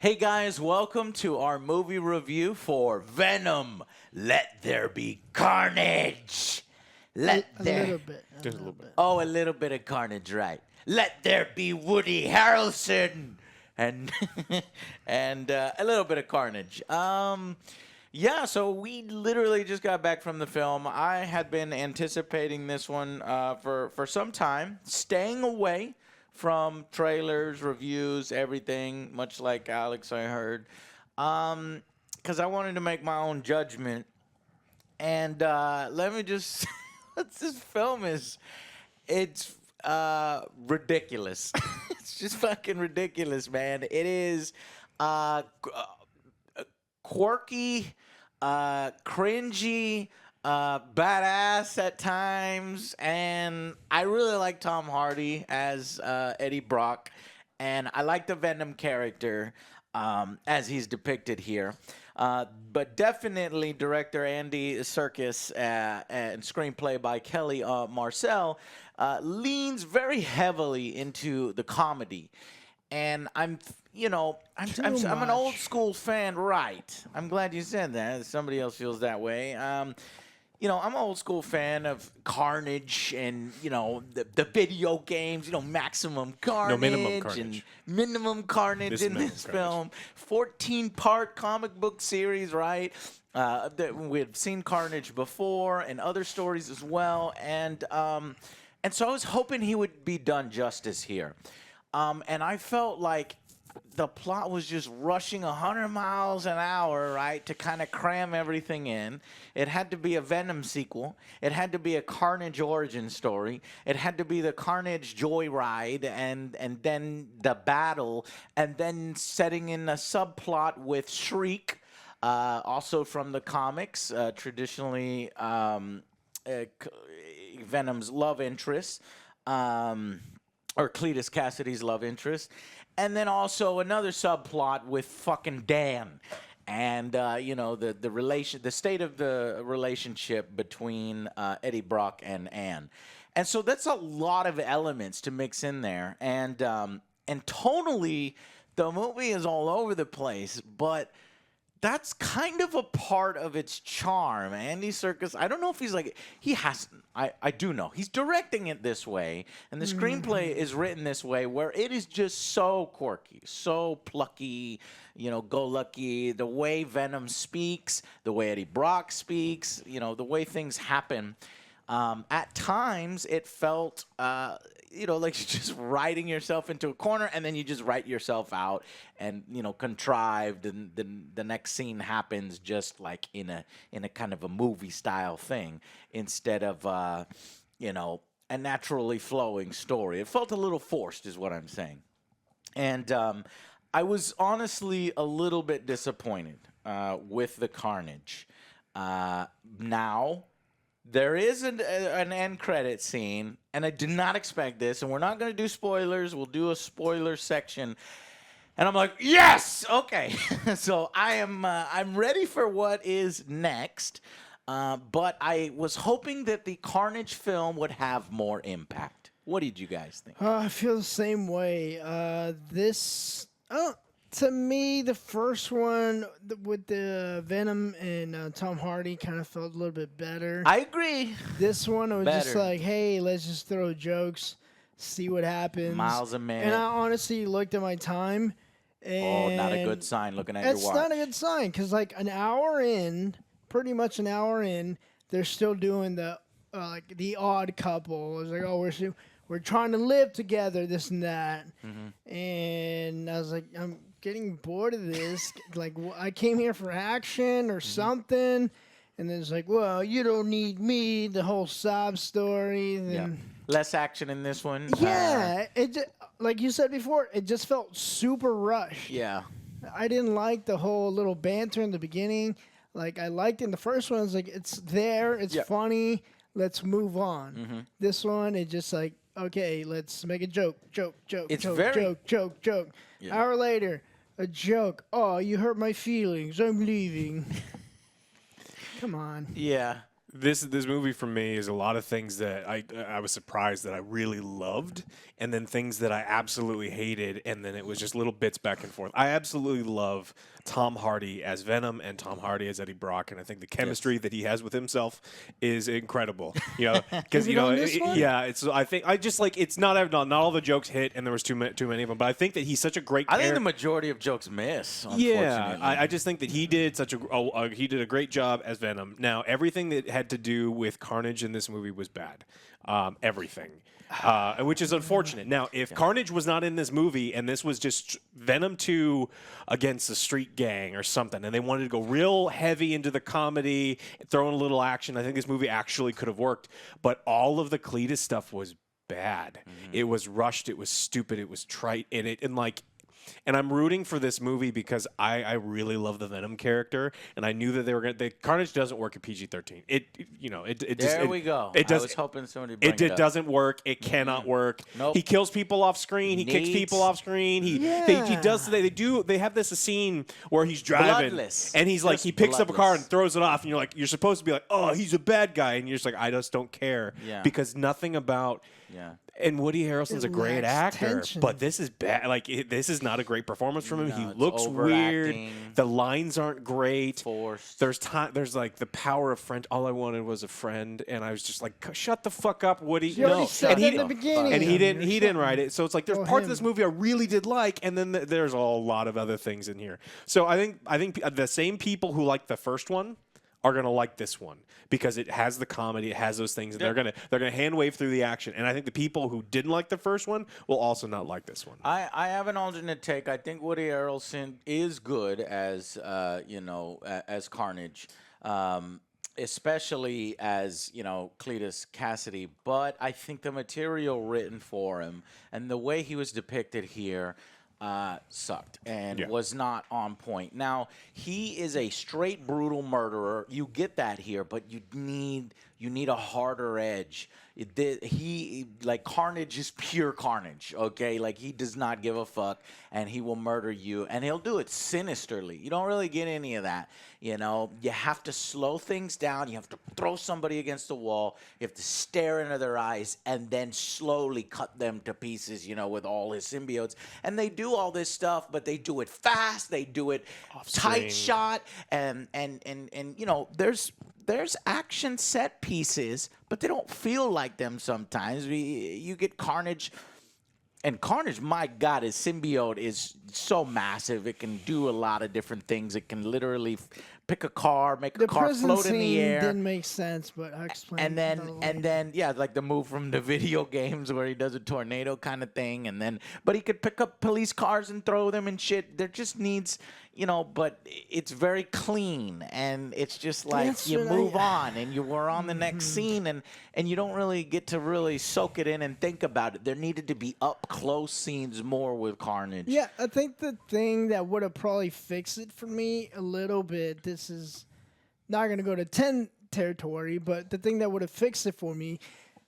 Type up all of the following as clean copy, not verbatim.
Hey guys, welcome to our movie review for Venom. Let there be carnage. Let A there. little bit. Just a little bit. Oh, a little bit of carnage, right? Let there be Woody Harrelson and and a little bit of carnage. Yeah. So we literally just got back from the film. I had been anticipating this one for some time, staying away from trailers, reviews, everything. Much like Alex, I heard, because I wanted to make my own judgment. And let me just, this film is, it's ridiculous. It's just fucking ridiculous, man. It is quirky, cringy, badass at times, and I really like Tom Hardy as Eddie Brock, and I like the Venom character as he's depicted here. But definitely director Andy Serkis and screenplay by Kelly Marcel leans very heavily into the comedy. And I'm an old school fan, right? I'm glad you said that. Somebody else feels that way. I'm an old school fan of Carnage and, the video games, Maximum Carnage. No, Minimum Carnage. And Minimum Carnage This in Minimum this Carnage. film. 14-part comic book series, right? We've seen Carnage before and other stories as well. And so I was hoping he would be done justice here. And I felt like the plot was just rushing 100 miles an hour, right, to kind of cram everything in. It had to be a Venom sequel. It had to be a Carnage origin story. It had to be the Carnage joyride and then the battle, and then setting in a subplot with Shriek, also from the comics, traditionally Venom's love interest. Or Cletus Cassidy's love interest, and then also another subplot with fucking Dan, and the state of the relationship between Eddie Brock and Anne, and so that's a lot of elements to mix in there, and tonally, the movie is all over the place, but that's kind of a part of its charm. Andy Serkis, I don't know if I do know. He's directing it this way, and the screenplay is written this way, where it is just so quirky, so plucky, go lucky. The way Venom speaks, the way Eddie Brock speaks, the way things happen. At times, it felt like you're just writing yourself into a corner, and then you just write yourself out, and contrived, and then the next scene happens just like in a kind of a movie style thing, instead of a naturally flowing story. It felt a little forced, is what I'm saying, and I was honestly a little bit disappointed with the Carnage. Now, there is an end credit scene, and I did not expect this, and we're not going to do spoilers. We'll do a spoiler section. And I'm like, yes! Okay. So I'm ready for what is next, but I was hoping that the Carnage film would have more impact. What did you guys think? I feel the same way. To me, the first one with the Venom and Tom Hardy kind of felt a little bit better. I agree. This one, it was just Better. like, hey, let's just throw jokes, see what happens. Miles a minute. And I honestly looked at my time. And Not a good sign looking at your That's watch. not a good sign, because like pretty much an hour in, they're still doing the odd couple. It's like, oh, we're trying to live together, this and that. Mm-hmm. And I was like, I'm getting bored of this. Like, I came here for action or something. And then it's like, well, you don't need me, the whole sob story. Then, Less action in this one. yeah, like you said before, it just felt super rushed. Yeah. I didn't like the whole little banter in the beginning. Like, I liked in the first one, it's like, it's there, it's funny, let's move on. Mm-hmm. This one, it's just like, okay, let's make a joke. It's joke, very- joke. Yeah. Hour later, a joke. Oh, you hurt my feelings. I'm leaving. Come on. Yeah. this movie for me is a lot of things that I was surprised that I really loved, and then things that I absolutely hated, and then it was just little bits back and forth. I absolutely love Tom Hardy as Venom and Tom Hardy as Eddie Brock, and I think the chemistry that he has with himself is incredible. You know, because it's not all the jokes hit, and there was too many of them. But I think that he's such a great. I think the majority of jokes miss. Yeah, I just think that he did he did a great job as Venom. Now everything that had to do with Carnage in this movie was bad. Everything. Which is unfortunate. Now, if Carnage was not in this movie and this was just Venom 2 against the street gang or something, and they wanted to go real heavy into the comedy, throw in a little action, I think this movie actually could have worked. But all of the Cletus stuff was bad. It was rushed. It was stupid. It was trite. And I'm rooting for this movie because I really love the Venom character, and I knew that they were going to. Carnage doesn't work at PG-13. There we go. I was hoping somebody bring it up. It doesn't work. It cannot work. Nope. He kills people off screen. He kicks people off screen. He does. They have this scene where he's driving, bloodless. and he's like he picks up a car and throws it off, and you're supposed to be like, oh, he's a bad guy, and you're just like, I just don't care because nothing about. Yeah. And Woody Harrelson's a great actor, tension. but this is bad. This is not a great performance from him. No, He it's looks weird. overacting. The lines aren't great. Forced. There's like the power of friend. All I wanted was a friend, and I was just like, shut the fuck up, Woody. You already said that in the beginning. And he didn't write it. So it's like there's parts of this him. movie I really did like, and then there's a lot of other things in here. So I think the same people who liked the first one are going to like this one because it has the comedy, it has those things, and they're gonna hand wave through the action. And I think the people who didn't like the first one will also not like this one. I have an alternate take. I think Woody Harrelson is good as as Carnage, especially as Cletus Cassidy. But I think the material written for him and the way he was depicted here sucked and was not on point. Now, he is a straight brutal murderer. You get that here, but you need a harder edge. Carnage is pure carnage, okay? Like, he does not give a fuck, and he will murder you, and he'll do it sinisterly. You don't really get any of that, You have to slow things down. You have to throw somebody against the wall. You have to stare into their eyes and then slowly cut them to pieces, with all his symbiotes. And they do all this stuff, but they do it fast. They do it tight shot, and there's action set pieces, but they don't feel like them sometimes. You get Carnage, and Carnage, my God, his symbiote is so massive. It can do a lot of different things. It can literally pick a car, make a car float in the air. Didn't make sense, but I explained. And then, like the move from the video games where he does a tornado kind of thing. But he could pick up police cars and throw them and shit. There just needs, but it's very clean, and it's just like you move on, and we're on the next scene, and you don't really get to really soak it in and think about it. There needed to be up close scenes more with Carnage. Yeah, I think the thing that would have probably fixed it for me a little bit. This is not going to go to 10 territory, but the thing that would have fixed it for me,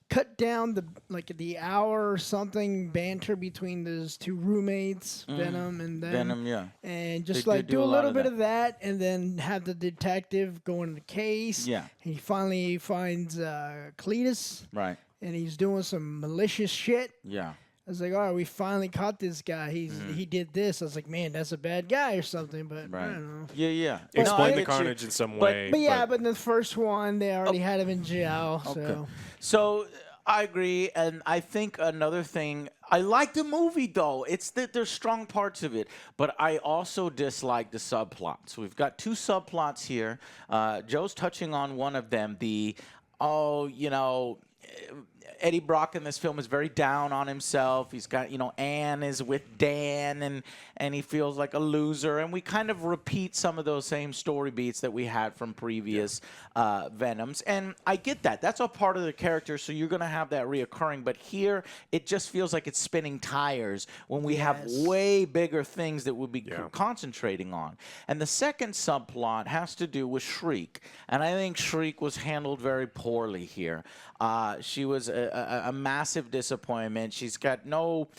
cut down the hour or something banter between those two roommates, Venom and them. Venom, yeah. And just do a little bit of that, and then have the detective go into the case. Yeah. He finally finds Cletus. Right. And he's doing some malicious shit. Yeah. I was like, all right, we finally caught this guy. He did this. I was like, man, that's a bad guy or something. But I don't know. Yeah. Explain the Carnage in some way. But in the first one, they already had him in jail. Okay. So I agree, and I think another thing, I like the movie though. It's that there's strong parts of it, but I also dislike the subplots. We've got two subplots here. Joe's touching on one of them. Eddie Brock in this film is very down on himself. He's got, Anne is with Dan, and he feels like a loser. And we kind of repeat some of those same story beats that we had from previous Venoms. And I get that. That's a part of the character, so you're going to have that reoccurring. But here, it just feels like it's spinning tires when we have way bigger things that we'll be concentrating on. And the second subplot has to do with Shriek. And I think Shriek was handled very poorly here. She was a massive disappointment. She's got no,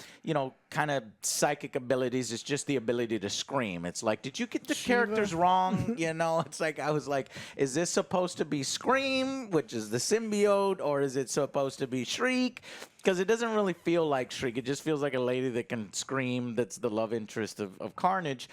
kind of psychic abilities. It's just the ability to scream. It's like, did you get the characters wrong? It's like, I was like, is this supposed to be Scream, which is the symbiote, or is it supposed to be Shriek? Because it doesn't really feel like Shriek. It just feels like a lady that can scream. That's the love interest of Carnage.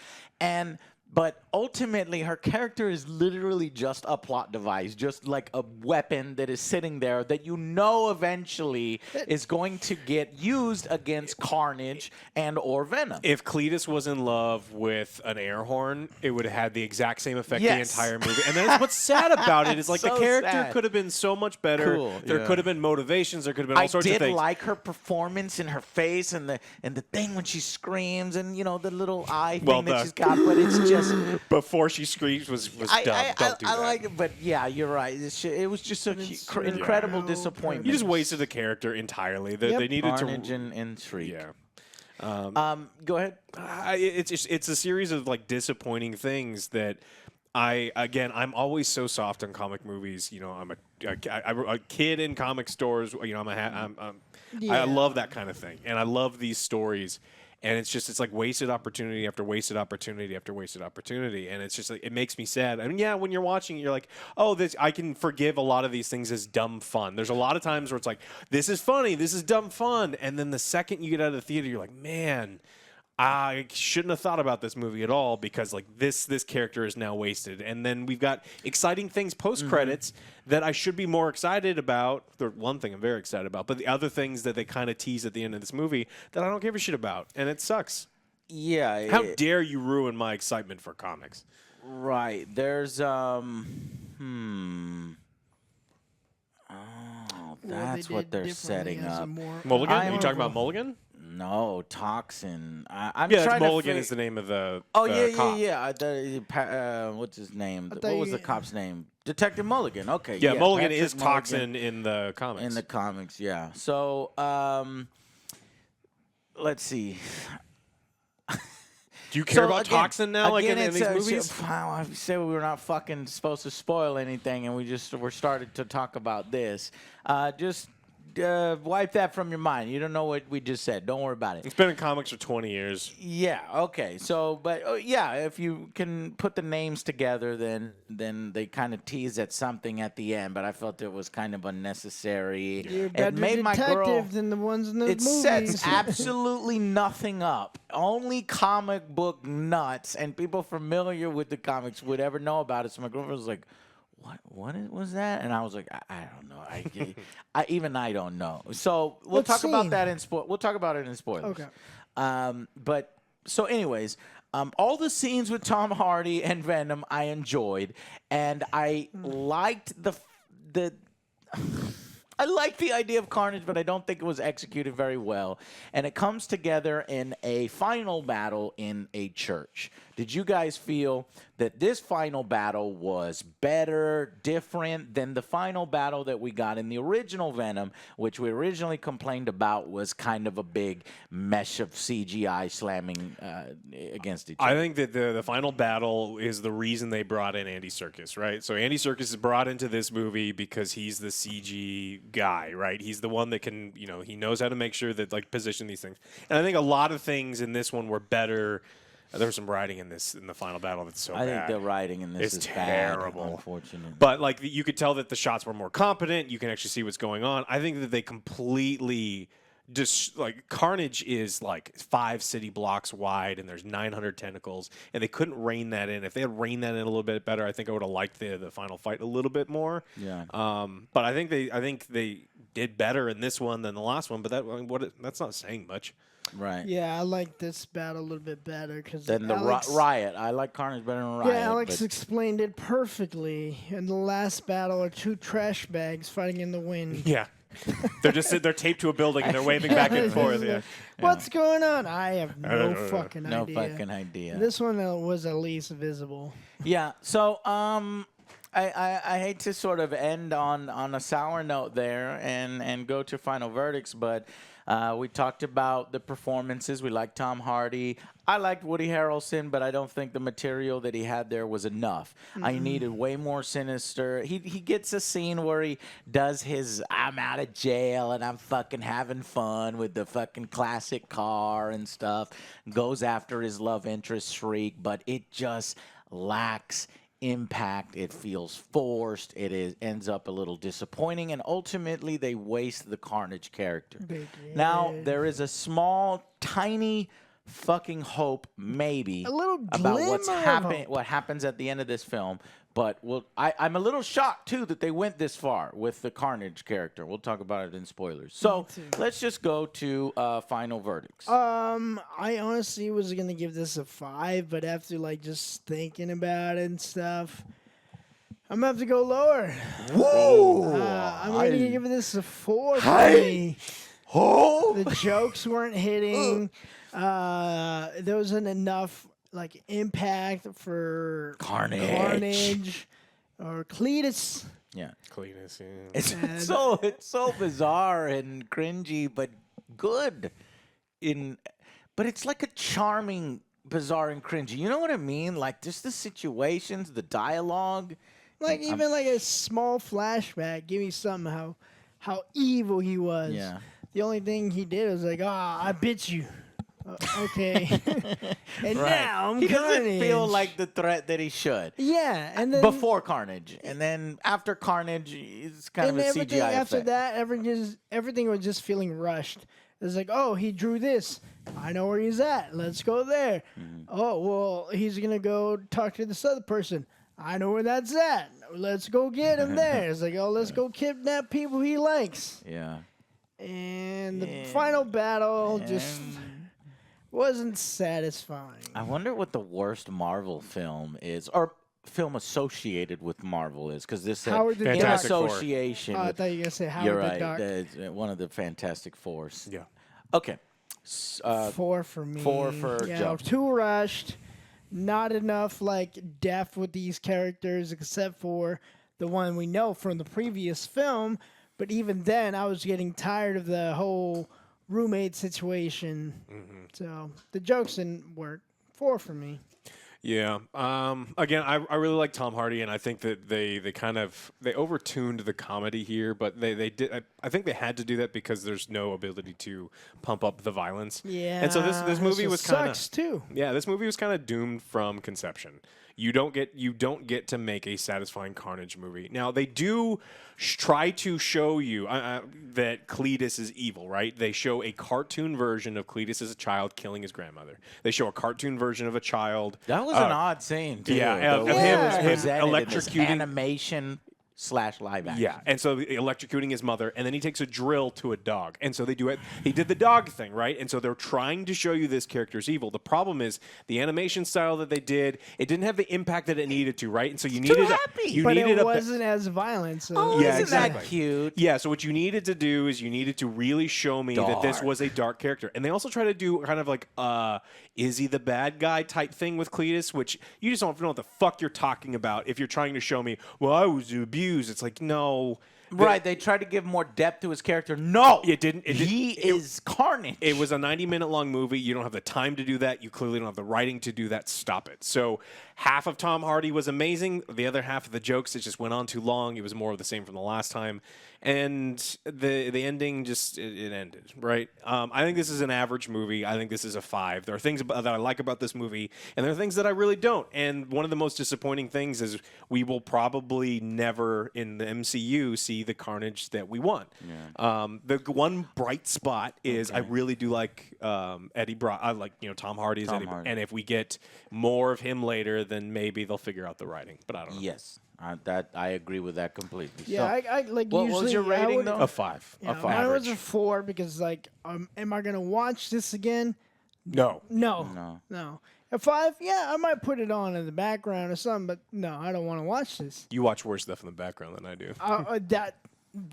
But ultimately, her character is literally just a plot device, just like a weapon that is sitting there that eventually is going to get used against Carnage and or Venom. If Cletus was in love with an air horn, it would have had the exact same effect the entire movie. And that's what's sad about it is like So the character sad. could have been so much better. Cool, There could have been motivations. There could have been all sorts of I things. did like her performance and her face and the thing when she screams and the little eye thing that she's got, but it's just. Before she screams was dumb. Don't do that. Like it, but yeah, you're right. It was just an incredible disappointment. You just wasted the character entirely. They needed Carnage to. and Shriek. Yeah. Go ahead. It's a series of like disappointing things that I'm always so soft on comic movies. I'm a kid in comic stores. I love that kind of thing, and I love these stories. And it's like wasted opportunity after wasted opportunity after wasted opportunity. And it's just like, it makes me sad. I mean, yeah, when you're watching it, you're like, oh, I can forgive a lot of these things as dumb fun. There's a lot of times where it's like, this is funny, this is dumb fun. And then the second you get out of the theater, you're like, man, I shouldn't have thought about this movie at all because like this character is now wasted. And then we've got exciting things post credits that I should be more excited about. The one thing I'm very excited about, but the other things that they kind of tease at the end of this movie that I don't give a shit about, and it sucks. Yeah. How dare you ruin my excitement for comics? Right. There's that's what they're setting up. Mulligan? Are you talking about Mulligan? No, Toxin. I'm yeah, trying Mulligan to is the name of the cop. What's his name? What was the cop's name? Detective Mulligan. Okay. Yeah, Mulligan Patrick is Toxin in the comics. In the comics, yeah. So, let's see. Do you care about Toxin now, like in these movies? I said we were not fucking supposed to spoil anything, and we're started to talk about this. Just wipe that from your mind. You don't know what we just said. Don't worry about it. It's been in comics for 20 years. Yeah. Okay. So, but if you can put the names together, then they kind of tease at something at the end. But I felt it was kind of unnecessary. You're a better detective than the ones in the movies. It sets absolutely nothing up. Only comic book nuts and people familiar with the comics would ever know about it. So my girlfriend was like, What was that? And I was like, I don't know. I don't know. So we'll talk about that in We'll talk about it in spoilers. Okay. But so, anyways, all the scenes with Tom Hardy and Venom I enjoyed, and I liked I like the idea of Carnage, but I don't think it was executed very well. And it comes together in a final battle in a church. Did you guys feel that this final battle was better, different than the final battle that we got in the original Venom, which we originally complained about was kind of a big mesh of CGI slamming against each other? I think that the final battle is the reason they brought in Andy Serkis, right? So Andy Serkis is brought into this movie because he's the CG guy, right? He's the one that can, he knows how to make sure that position these things. And I think a lot of things in this one were better. There was some writing in the final battle that's so bad. I think the writing in this is terrible, bad, unfortunately. But you could tell that the shots were more competent. You can actually see what's going on. I think that they completely Carnage is 5 city blocks wide, and there's 900 tentacles, and they couldn't rein that in. If they had reined that in a little bit better, I think I would have liked the final fight a little bit more. Yeah. But I think they did better in this one than the last one. But that's not saying much. Right. Yeah, I like this battle a little bit better because than the Riot. I like Carnage better than Riot. Yeah, Alex explained it perfectly. In the last battle are 2 trash bags fighting in the wind. Yeah. They're taped to a building and they're waving back and forth. Yeah. What's going on? I have no fucking idea. No fucking idea. This one was at least visible. Yeah. So I hate to sort of end on a sour note there and go to final verdicts, but we talked about the performances. We liked Tom Hardy. I liked Woody Harrelson, but I don't think the material that he had there was enough. I needed way more sinister. He gets a scene where he does his I'm out of jail and I'm fucking having fun with the fucking classic car and stuff. Goes after his love interest Shriek, but it just lacks impact. It feels forced. Ends up a little disappointing, and ultimately they waste the Carnage character. Now there is a small, tiny fucking hope, maybe, A little about what's glimmer of happening, hope. what happens at the end of this film. But I'm a little shocked too that they went this far with the Carnage character. We'll talk about it in spoilers. So let's just go to final verdicts. I honestly was gonna give this a 5, but after like just thinking about it and stuff, I'm gonna have to go lower. Whoa! I'm gonna give this a 4 for me. The jokes weren't hitting. There wasn't enough like impact for Carnage or Cletus. Yeah. Cletus, yeah. It's so bizarre and cringy, but good. But it's like a charming, bizarre and cringy. You know what I mean? Like just the situations, the dialogue. Like even like a small flashback, give me something how evil he was. Yeah. The only thing he did was like, I bit you. Okay. And now I'm he doesn't Carnage. feel like the threat that he should. Yeah, and then Before Carnage, and then after Carnage, it's kind of and a everything CGI after effect. that, everything was just feeling rushed. It's like, oh, he drew this. I know where he's at. Let's go there. Oh, well, he's gonna go talk to this other person. I know where that's at. Let's go get him there. It's like, oh, let's go kidnap people he likes. Yeah. And the final battle just wasn't satisfying. I wonder what the worst Marvel film is, or film associated with Marvel is, because this said Howard the in Fantastic Four. association. Oh, I with- thought you were gonna say Howard you're the right. Duck. One of the Fantastic Fours. Yeah. Okay. 4 for me. 4 for Joe. Too rushed. Not enough like depth with these characters, except for the one we know from the previous film. But even then, I was getting tired of the whole roommate situation. So the jokes didn't work. 4 for me. Yeah. Again, I really like Tom Hardy, and I think that they overtuned the comedy here, but they did. I think they had to do that because there's no ability to pump up the violence. Yeah. And so this movie was kind of sucks too. Yeah, this movie was kind of doomed from conception. You don't get to make a satisfying Carnage movie. Now they do try to show you that Cletus is evil, right? They show a cartoon version of Cletus as a child killing his grandmother. They show a cartoon version of a child. That was an odd scene, too. yeah, the of way him it was him presented in this electrocuting- animation / live action. Yeah, and so electrocuting his mother, and then he takes a drill to a dog, and so they do it. He did the dog thing, right? And so they're trying to show you this character's evil. The problem is the animation style that they did. It didn't have the impact that it needed to, right? And so you needed happy. But needed it wasn't as violent. So Oh, Yeah, isn't that exactly. cute? Yeah, so what you needed to do is you needed to really show me that this Dark. was a dark character. And they also try to do kind of like is he the bad guy type thing with Cletus, which you just don't know what the fuck you're talking about if you're trying to show me, well, I was abused. It's like, no. Right, they tried to give more depth to his character. No, It didn't. He is Carnage. It was a 90-minute long movie. You don't have the time to do that. You clearly don't have the writing to do that. Stop it. So half of Tom Hardy was amazing. The other half of the jokes, it just went on too long. It was more of the same from the last time. And the ending just, it ended, right? I think this is an average movie. I think this is a 5. There are things that I like about this movie, and there are things that I really don't. And one of the most disappointing things is we will probably never in the MCU see the Carnage that we want. The one bright spot is I really do like Eddie I like Tom Hardy as Tom Eddie, Hardy. and if we get more of him later, then maybe they'll figure out the writing. But I don't know. Yes, I agree with that completely. yeah, So, I like what usually was your I rating would- though? A 5. Yeah, A 5. mine was a Average. 4 because like, am I gonna watch this again? No. No. A 5, yeah, I might put it on in the background or something, but no, I don't want to watch this. You watch worse stuff in the background than I do.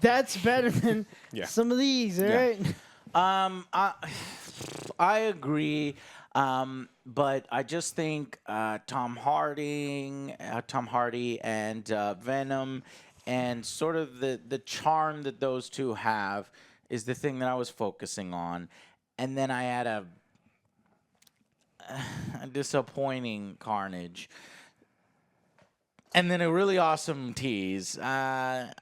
That's better than Yeah. some of these, all right? I agree. But I just think Tom Hardy and Venom and sort of the charm that those two have is the thing that I was focusing on. And then I had a disappointing Carnage. And then a really awesome tease. Yeah,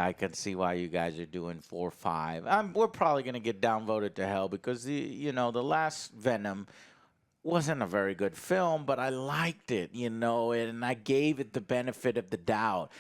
I can see why you guys are doing 4 or 5. We're probably gonna get downvoted to hell because the last Venom wasn't a very good film, but I liked it, and I gave it the benefit of the doubt.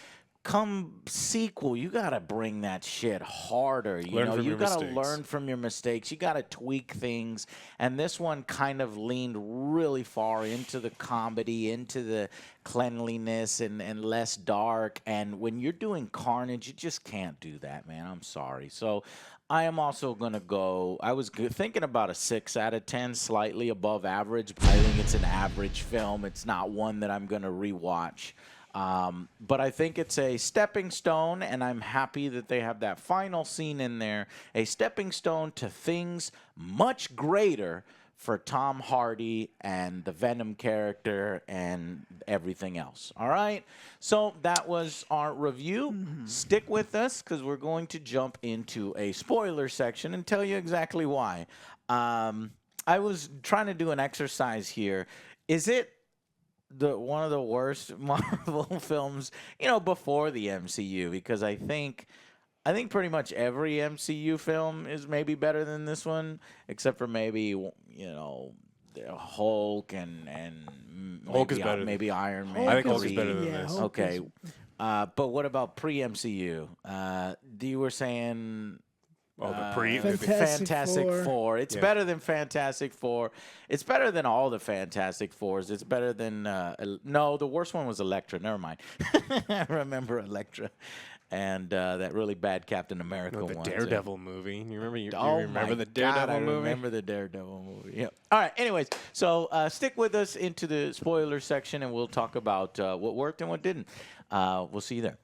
Come sequel, you gotta bring that shit harder. You gotta learn from your mistakes. You gotta tweak things. And this one kind of leaned really far into the comedy, into the cleanliness, and less dark. And when you're doing Carnage, you just can't do that, man. I'm sorry. So I am also gonna go. I was thinking about a 6 out of 10, slightly above average. But I think it's an average film. It's not one that I'm gonna rewatch. But I think it's a stepping stone, and I'm happy that they have that final scene in there, a stepping stone to things much greater for Tom Hardy and the Venom character and everything else. All right? So that was our review. Stick with us because we're going to jump into a spoiler section and tell you exactly why. I was trying to do an exercise here. Is it one of the worst Marvel films, before the MCU? Because I think pretty much every MCU film is maybe better than this one, except for maybe Hulk and Hulk is better. Maybe Iron Man. I think Hulk is better than this. Okay, but what about pre-MCU? You were saying. Oh, the pre Fantastic Four. It's better than Fantastic Four. It's better than all the Fantastic Fours. It's better than no. The worst one was Elektra. Never mind. I remember Elektra, and that really bad Captain America one. The Daredevil movie. You remember? You oh remember the God, Daredevil movie? I remember the Daredevil movie. Yeah. All right. Anyways, so stick with us into the spoiler section, and we'll talk about what worked and what didn't. We'll see you there.